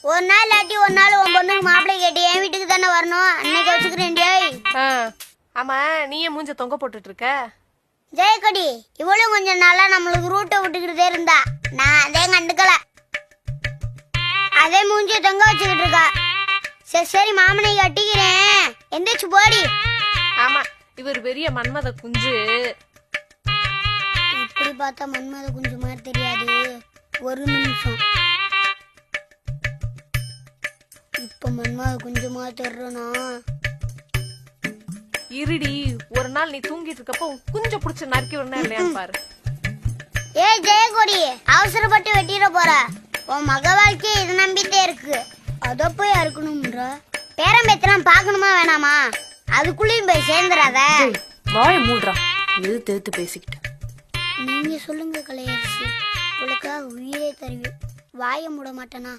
ஒரு நாள் இல்லாட்டி ஒரு நாள் உன் பொண்ணுக்கு மாப்பிள்ளை கேட்டு என் வீட்டுக்கு தானே வரணும். அன்னைக்கு வச்சுக்கிறேன். ஆமா, நீ ஏன் மூஞ்ச தொங்க போட்டுட்டு இருக்க? ஜெயக்கொடி இவளும் கொஞ்சம் நாளா நம்மளுக்கு ரூட்டை விட்டுக்கிட்டே இருந்தா. நான் அதே கண்டுக்கல. அதே மூஞ்சிய தொங்க வச்சுக்கிட்டு இருக்கா. சரி சரி மாமனை கட்டிக்கிறேன். எந்திரிச்சு போடி. ஆமா, இவர் பெரிய மன்மத குஞ்சு. இப்படி பார்த்தா மன்மத குஞ்சு மாதிரி தெரியாது. ஒரு நிமிஷம். இப்ப மன்மத குஞ்சு மாதிரி தெரிறனா? இருடி, ஒரு நாள் நீ தூங்கிட்டு இருக்கப்போ குஞ்ச புடிச்சு நறுக்கி விடணும் இல்லையான்னு பாரு. ஏய் ஜெயக்கொடி, அவசரப்பட்டு வெட்டிட போற. உன் மக வாழ்க்கை இது நம்பிட்டே இருக்கு. அத போய் அறுக்கணும்ன்ற பேரம்பேத்தெல்லாம் பாக்கணுமா வேணாமா? அதுக்குள்ளேயும் போய் சேர்ந்துடாத. வாய மூடுறா, எது தேத்து பேசிக்கிட்டு. நீங்க சொல்லுங்க கலையரசி, உங்களுக்காக உயிரே தருவேன். வாய மூட மாட்டேனா?